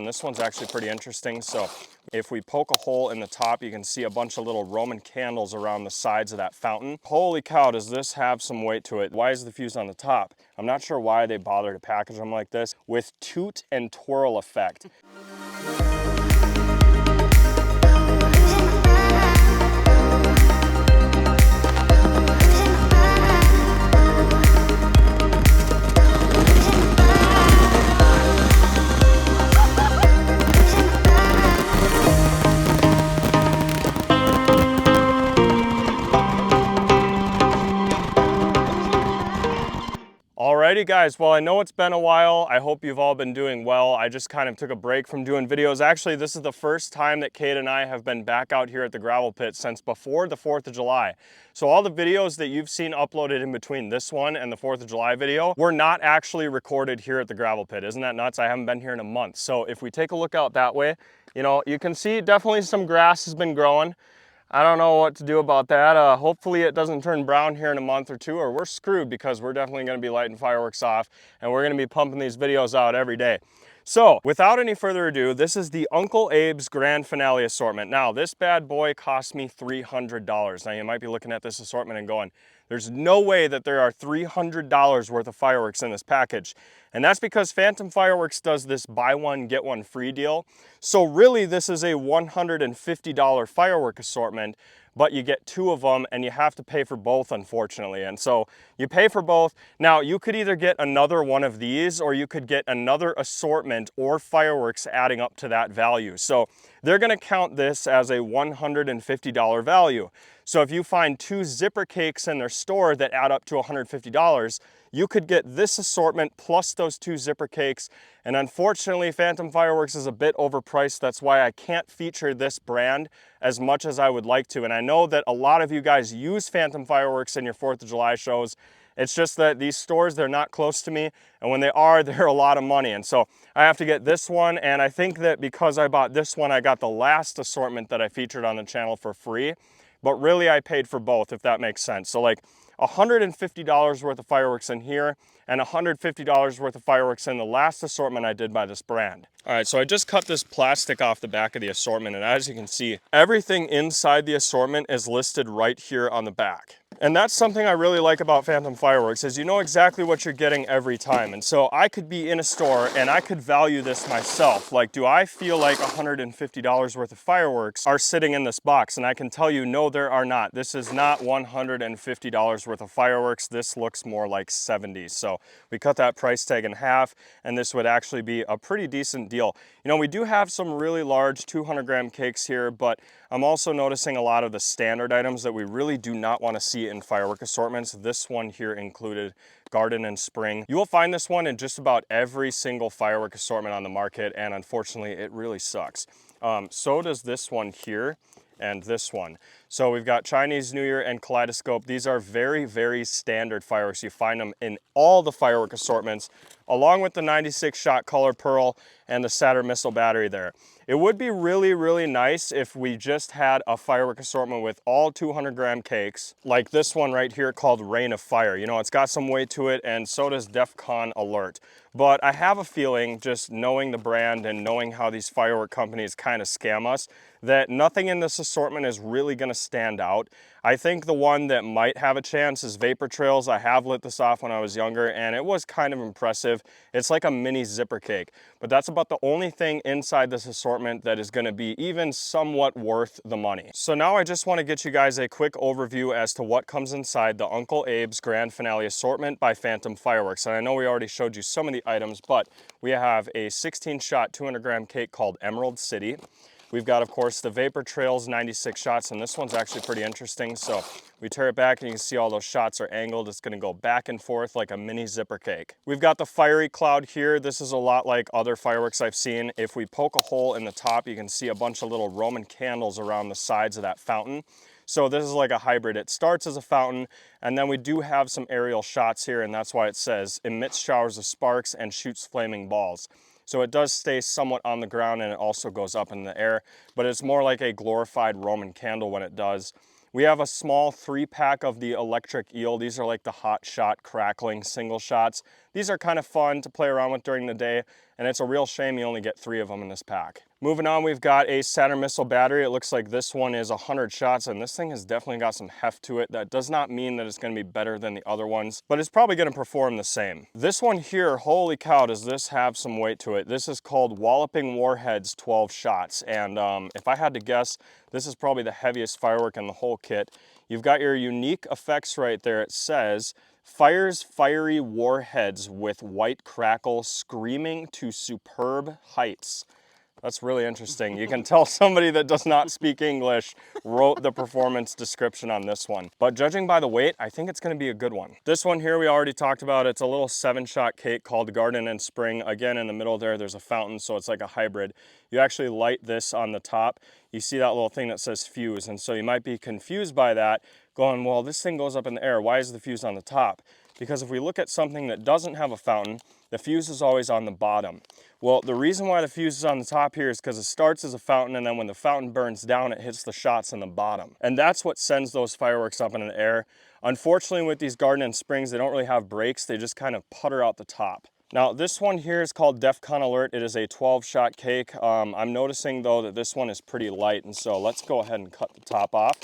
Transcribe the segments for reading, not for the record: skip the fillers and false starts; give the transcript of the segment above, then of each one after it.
And this one's actually pretty interesting. So if we poke a hole in the top, you can see a bunch of little Roman candles around the sides of that fountain. Holy cow, does this have some weight to it. Why is the fuse on the top? I'm not sure why they bother to package them like this with toot and twirl effect. Alrighty guys, well I know it's been a while. I hope you've all been doing well. I just kind of took a break from doing videos. Actually, this is the first time that Kate and I have been back out here at the gravel pit since before the 4th of July. So all the videos that you've seen uploaded in between this one and the 4th of July video were not actually recorded here at the gravel pit. Isn't that nuts? I haven't been here in a month. So if we take a look out that way, you know, you can see definitely some grass has been growing. I don't know what to do about that. Hopefully it doesn't turn brown here in a month or two, or we're screwed, because we're definitely going to be lighting fireworks off and we're going to be pumping these videos out every day. So without any further ado, this is the Uncle Abe's Grand Finale assortment. Now this bad boy cost me $300. Now you might be looking at this assortment and going, there's no way that there are $300 worth of fireworks in this package. And that's because Phantom Fireworks does this buy one, get one free deal. So really this is a $150 firework assortment, but you get 2 of them and you have to pay for both, unfortunately. And so you pay for both. Now you could either get another one of these, or you could get another assortment or fireworks adding up to that value. So they're gonna count this as a $150 value. So if you find 2 zipper cakes in their store that add up to $150, you could get this assortment plus those 2 zipper cakes. And unfortunately, Phantom Fireworks is a bit overpriced. That's why I can't feature this brand as much as I would like to. And I know that a lot of you guys use Phantom Fireworks in your 4th of July shows. It's just that these stores, they're not close to me. And when they are, they're a lot of money. And so I have to get this one. And I think that because I bought this one, I got the last assortment that I featured on the channel for free. But really I paid for both, if that makes sense. So like $150 worth of fireworks in here and $150 worth of fireworks in the last assortment I did by this brand. All right, so I just cut this plastic off the back of the assortment, and as you can see, everything inside the assortment is listed right here on the back. And that's something I really like about Phantom Fireworks, is you know exactly what you're getting every time. And so I could be in a store and I could value this myself. Like, do I feel like $150 worth of fireworks are sitting in this box? And I can tell you, no, there are not. This is not $150 worth of fireworks. This looks more like 70. So we cut that price tag in half, and this would actually be a pretty decent deal. You know, we do have some really large 200-gram cakes here, but I'm also noticing a lot of the standard items that we really do not want to see in firework assortments. This one here included garden and spring. You will find this one in just about every single firework assortment on the market, and unfortunately it really sucks. So does this one here and this one. So we've got Chinese New Year and Kaleidoscope. These are very, very standard fireworks. You find them in all the firework assortments, along with the 96-shot Color Pearl and the Saturn missile battery there. It would be really, really nice if we just had a firework assortment with all 200-gram cakes, like this one right here called Rain of Fire. You know, it's got some weight to it, and so does DEFCON Alert. But I have a feeling, just knowing the brand and knowing how these firework companies kind of scam us, that nothing in this assortment is really going to stand out. I think the one that might have a chance is Vapor Trails. I have lit this off when I was younger, and it was kind of impressive. It's like a mini zipper cake, but that's about the only thing inside this assortment that is going to be even somewhat worth the money. So now I just want to get you guys a quick overview as to what comes inside the Uncle Abe's Grand Finale assortment by Phantom Fireworks. And I know we already showed you some of the items, but we have a 16-shot 200-gram cake called Emerald City. We've got, of course, the Vapor Trails 96 shots, and this one's actually pretty interesting. So we tear it back and you can see all those shots are angled. It's gonna go back and forth like a mini zipper cake. We've got the Fiery Cloud here. This is a lot like other fireworks I've seen. If we poke a hole in the top, you can see a bunch of little Roman candles around the sides of that fountain. So this is like a hybrid. It starts as a fountain, and then we do have some aerial shots here, and that's why it says emits showers of sparks and shoots flaming balls. So it does stay somewhat on the ground, and it also goes up in the air, but it's more like a glorified Roman candle when it does. We have a small 3-pack of the electric eel. These are like the hot shot crackling single shots. These are kind of fun to play around with during the day, and it's a real shame you only get 3 of them in this pack. Moving on, we've got a Saturn missile battery. It looks like this one is 100 shots, and this thing has definitely got some heft to it. That does not mean that it's going to be better than the other ones, but it's probably going to perform the same. This one here, holy cow, does this have some weight to it. This is called Walloping Warheads 12 shots, and if I had to guess, this is probably the heaviest firework in the whole kit. You've got your unique effects right there. It says, fires fiery warheads with white crackle screaming to superb heights. That's really interesting. You can tell somebody that does not speak English wrote the performance description on this one. But judging by the weight, I think it's going to be a good one. This one here we already talked about. It's a little 7-shot cake called Garden and Spring. Again, in the middle there's a fountain, so it's like a hybrid. You actually light this on the top. You see that little thing that says fuse, and so you might be confused by that, going, well, this thing goes up in the air. Why is the fuse on the top? Because if we look at something that doesn't have a fountain, the fuse is always on the bottom. Well, the reason why the fuse is on the top here is because it starts as a fountain, and then when the fountain burns down, it hits the shots in the bottom. And that's what sends those fireworks up in the air. Unfortunately, with these Garden and Springs, they don't really have brakes. They just kind of putter out the top. Now, this one here is called DEFCON Alert. It is a 12-shot cake. I'm noticing, though, that this one is pretty light, and so let's go ahead and cut the top off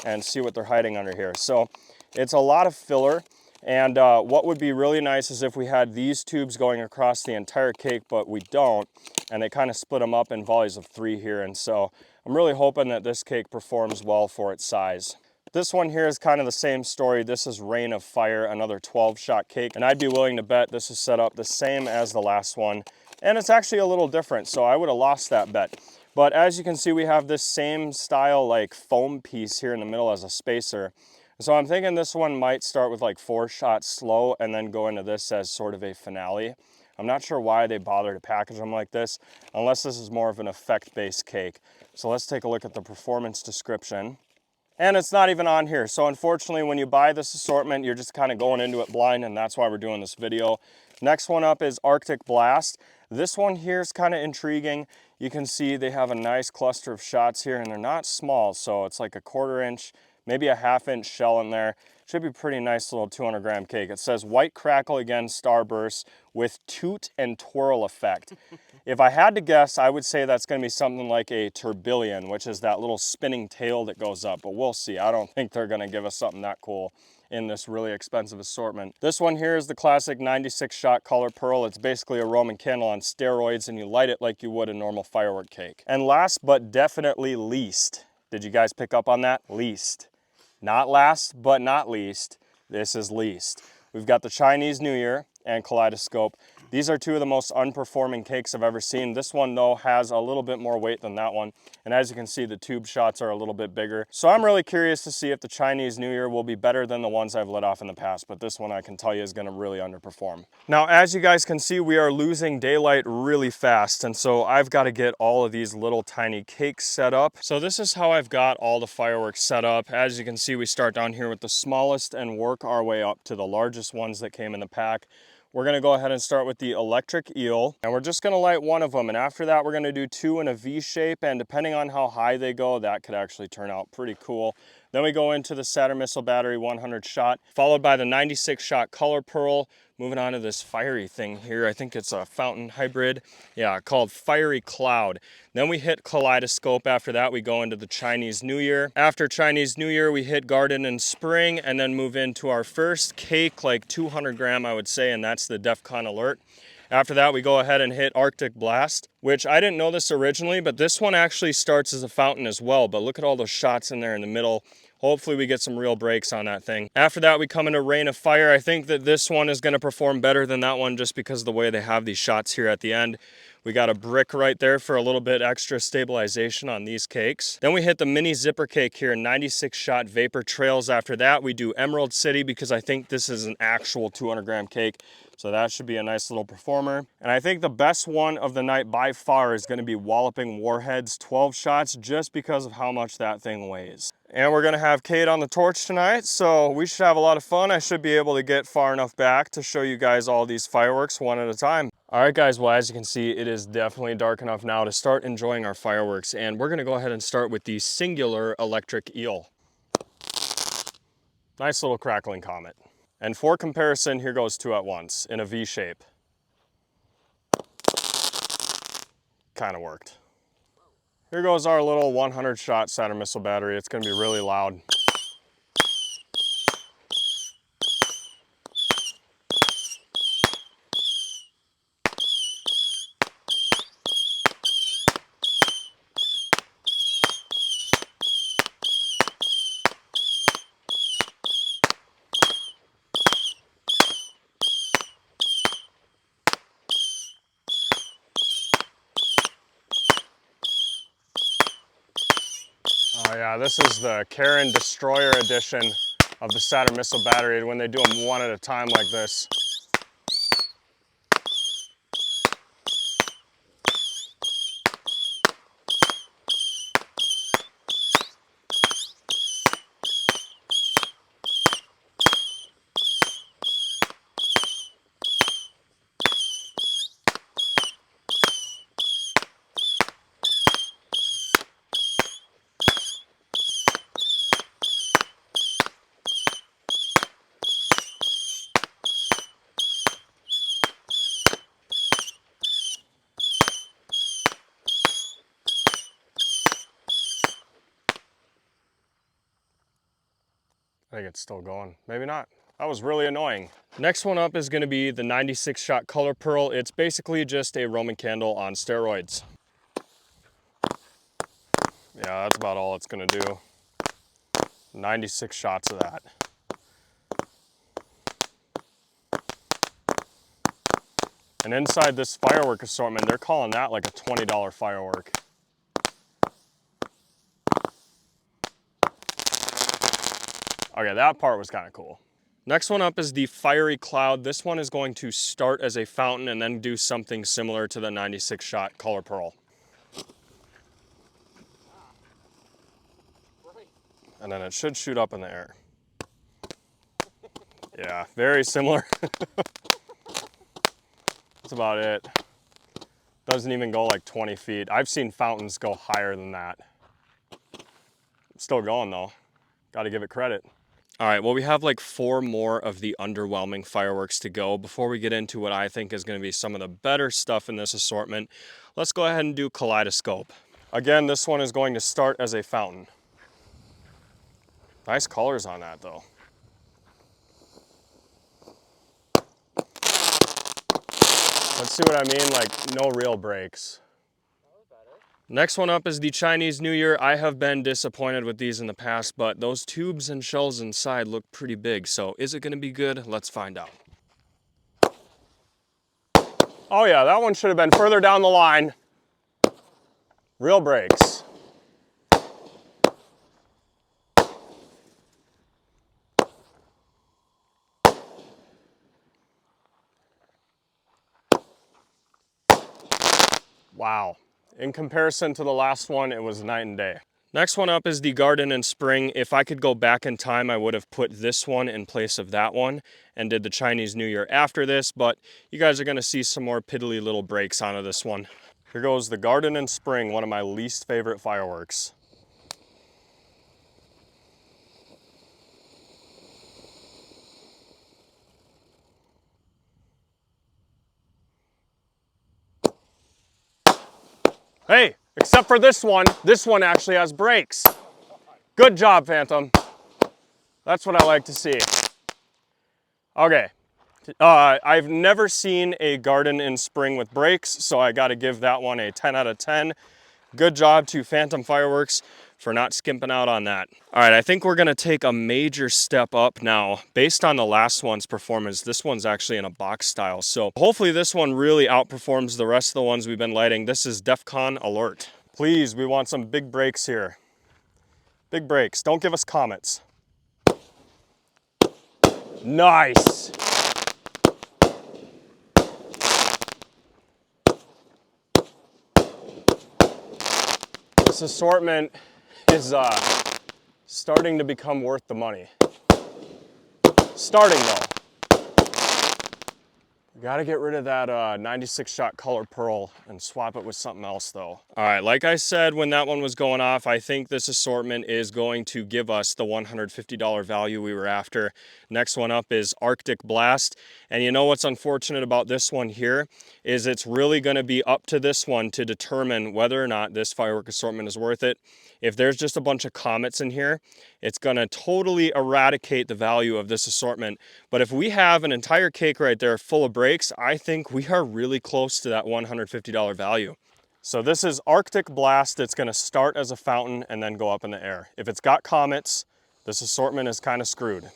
and see what they're hiding under here. So it's a lot of filler. And what would be really nice is if we had these tubes going across the entire cake, but we don't, and they kind of split them up in volleys of 3 here. And so I'm really hoping that this cake performs well for its size. This one here is kind of the same story. This is Rain of Fire, another 12-shot cake, and I'd be willing to bet this is set up the same as the last one, and it's actually a little different, so I would have lost that bet. But as you can see, we have this same style like foam piece here in the middle as a spacer. So I'm thinking this one might start with like 4 shots slow and then go into this as sort of a finale. I'm not sure why they bother to package them like this, unless this is more of an effect-based cake. So let's take a look at the performance description. And it's not even on here. So unfortunately, when you buy this assortment, you're just kind of going into it blind, and that's why we're doing this video. Next one up is Arctic Blast. This one here is kind of intriguing. You can see they have a nice cluster of shots here, and they're not small. So it's like a 1/4 inch, maybe a 1/2 inch shell in there. Should be pretty nice little 200-gram cake. It says white crackle again starburst with toot and twirl effect. If I had to guess, I would say that's going to be something like a tourbillon, which is that little spinning tail that goes up, but we'll see. I don't think they're going to give us something that cool in this really expensive assortment. This one here is the classic 96-shot color pearl. It's basically a Roman candle on steroids, and you light it like you would a normal firework cake. And last but definitely least, did you guys pick up on that? Least. Not last, but not least, this is least. We've got the Chinese New Year and Kaleidoscope. These are 2 of the most unperforming cakes I've ever seen. This one, though, has a little bit more weight than that one. And as you can see, the tube shots are a little bit bigger. So I'm really curious to see if the Chinese New Year will be better than the ones I've let off in the past. But this one, I can tell you, is going to really underperform. Now, as you guys can see, we are losing daylight really fast. And so I've got to get all of these little tiny cakes set up. So this is how I've got all the fireworks set up. As you can see, we start down here with the smallest and work our way up to the largest ones that came in the pack. We're gonna go ahead and start with the electric eel, and we're just gonna light one of them, and after that we're gonna do 2 in a V shape, and depending on how high they go, that could actually turn out pretty cool. Then we go into the Saturn missile battery 100 shot, followed by the 96-shot color pearl. Moving on to this fiery thing here. I think it's a fountain hybrid. Yeah, called Fiery Cloud. Then we hit Kaleidoscope. After that, we go into the Chinese New Year. After Chinese New Year, we hit Garden and Spring, and then move into our first cake, like 200-gram, I would say, and that's the DEFCON Alert. After that, we go ahead and hit Arctic Blast, which I didn't know this originally, but this one actually starts as a fountain as well. But look at all those shots in there in the middle. Hopefully we get some real breaks on that thing. After that, we come into Rain of Fire. I think that this one is going to perform better than that one just because of the way they have these shots here at the end. We got a brick right there for a little bit extra stabilization on these cakes. Then we hit the mini zipper cake here, 96-shot Vapor Trails. After that, we do Emerald City because I think this is an actual 200-gram cake. So that should be a nice little performer. And I think the best one of the night by far is going to be Walloping Warheads 12 shots just because of how much that thing weighs. And we're going to have Kate on the torch tonight, so we should have a lot of fun. I should be able to get far enough back to show you guys all these fireworks one at a time. All right, guys, well, as you can see, it is definitely dark enough now to start enjoying our fireworks. And we're going to go ahead and start with the singular electric eel. Nice little crackling comet. And for comparison, here goes 2 at once in a V shape. kind of worked. Here goes our little 100 shot Saturn missile battery. It's gonna be really loud. Oh yeah, this is the Karen Destroyer edition of the Saturn missile battery when they do them one at a time like this. I think it's still going. Maybe not. That was really annoying. Next one up is going to be the 96 shot Color Pearl. It's basically just a Roman candle on steroids. Yeah, that's about all it's going to do. 96 shots of that. And inside this firework assortment, they're calling that like a $20 firework. Okay, that part was kind of cool. Next one up is the Fiery Cloud. This one is going to start as a fountain and then do something similar to the 96 shot Color Pearl. And then it should shoot up in the air. Yeah, very similar. That's about it. Doesn't even go like 20 feet. I've seen fountains go higher than that. Still going though. Got to give it credit. All right, well, we have like 4 more of the underwhelming fireworks to go. Before we get into what I think is going to be some of the better stuff in this assortment, let's go ahead and do Kaleidoscope. Again, this one is going to start as a fountain. Nice colors on that though. Let's see what I mean, like no real breaks. Next one up is the Chinese New Year. I have been disappointed with these in the past, but those tubes and shells inside look pretty big. So is it going to be good? Let's find out. Oh yeah, that one should have been further down the line. Real breaks. Wow. In comparison to the last one, it was night and day. Next one up is the Garden in Spring. If I could go back in time, I would have put this one in place of that one and did the Chinese New Year after this, but you guys are gonna see some more piddly little breaks onto this one. Here goes the Garden in Spring, one of my least favorite fireworks. Hey, except for this one actually has brakes. Good job, Phantom. That's what I like to see. Okay, I've never seen a Garden in Spring with brakes, so I gotta give that one a 10 out of 10. Good job to Phantom Fireworks for not skimping out on that. All right, I think we're gonna take a major step up now. Based on the last one's performance, this one's actually in a box style. So hopefully this one really outperforms the rest of the ones we've been lighting. This is DEFCON Alert. Please, we want some big breaks here. Big breaks, don't give us comets. Nice. This assortment is starting to become worth the money. Starting though. Got to get rid of that 96 shot color pearl and swap it with something else though. All right, like I said when that one was going off, I think this assortment is going to give us the $150 value we were after. Next one up is Arctic Blast. And you know what's unfortunate about this one here is it's really going to be up to this one to determine whether or not this firework assortment is worth it. If there's just a bunch of comets in here, it's going to totally eradicate the value of this assortment. But if we have an entire cake right there full of breaks, I think we are really close to that $150 value. So this is Arctic Blast. It's going to start as a fountain and then go up in the air. If it's got comets, this assortment is kind of screwed.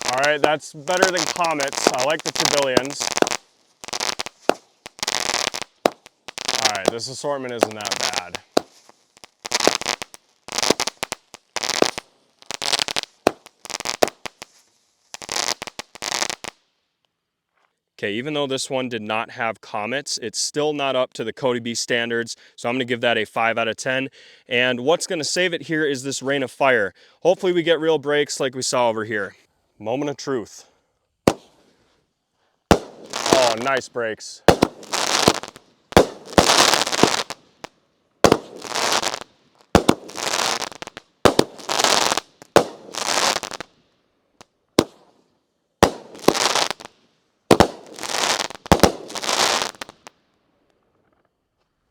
All right, that's better than comets. I like the trillions. All right, this assortment isn't that bad. Okay, even though this one did not have comets, it's still not up to the CodyB standards, so I'm gonna give that a 5 out of 10. And what's gonna save it here is this rain of fire. Hopefully we get real breaks like we saw over here. Moment of truth. Oh, nice breaks.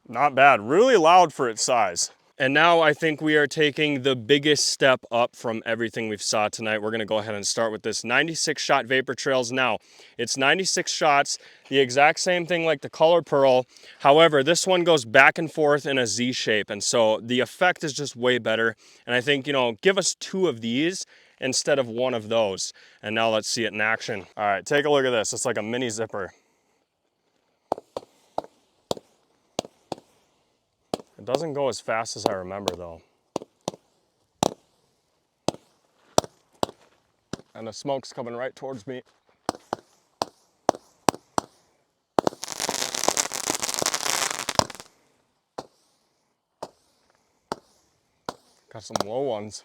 Not bad, really loud for its size. And now I think we are taking the biggest step up from everything we've saw tonight. We're gonna go ahead and start with this 96 shot Vapor Trails. Now, it's 96 shots, the exact same thing like the Color Pearl. However, this one goes back and forth in a Z shape. And so the effect is just way better. And I think, you know, give us 2 of these instead of 1 of those. And now let's see it in action. All right, take a look at this. It's like a mini zipper. It doesn't go as fast as I remember though. And the smoke's coming right towards me. Got some low ones.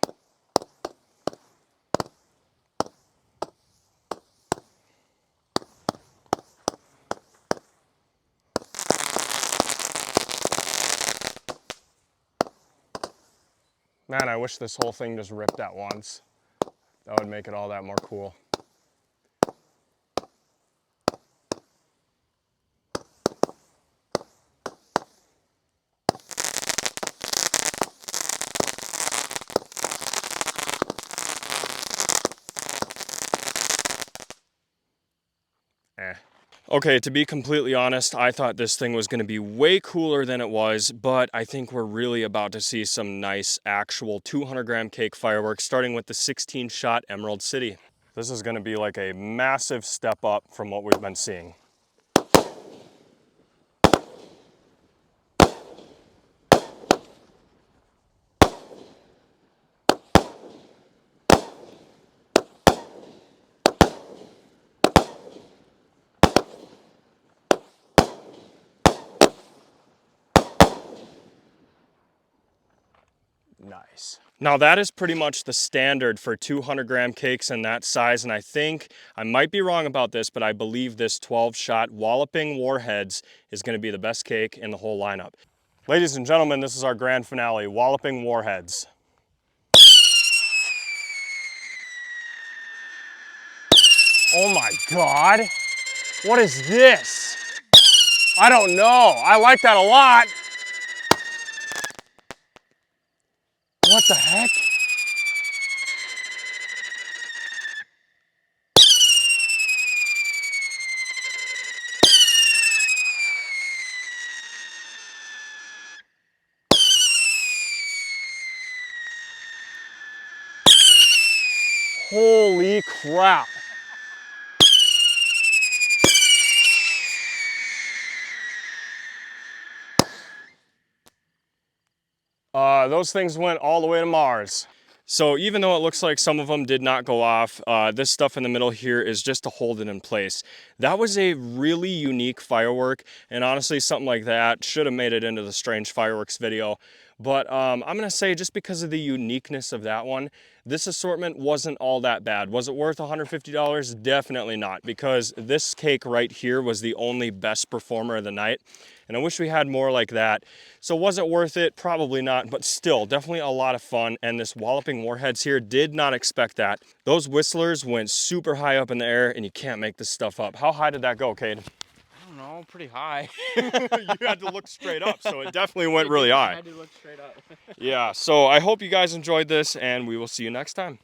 Man, I wish this whole thing just ripped at once. That would make it all that more cool. Okay, to be completely honest, I thought this thing was going to be way cooler than it was, but I think we're really about to see some nice actual 200-gram cake fireworks, starting with the 16-shot Emerald City. This is going to be like a massive step up from what we've been seeing. Nice. Now that is pretty much the standard for 200-gram cakes in that size, and I think, I might be wrong about this, but I believe this 12-shot Walloping Warheads is going to be the best cake in the whole lineup. Ladies and gentlemen, this is our grand finale, Walloping Warheads. Oh my God, what is this? I don't know, I like that a lot. What the heck? Holy crap. Those things went all the way to Mars. So even though it looks like some of them did not go off, this stuff in the middle here is just to hold it in place. That was a really unique firework, and honestly, something like that should have made it into the strange fireworks video. But I'm gonna say, just because of the uniqueness of that one, this assortment wasn't all that bad. Was it worth $150? Definitely not, because this cake right here was the only best performer of the night. And I wish we had more like that. So was it worth it? Probably not, but still, definitely a lot of fun. And this Walloping Warheads here, did not expect that. Those whistlers went super high up in the air, and you can't make this stuff up. How high did that go, Cade? I don't know, pretty high. You had to look straight up, so it definitely went really high. I had to look straight up. Yeah, so I hope you guys enjoyed this, and we will see you next time.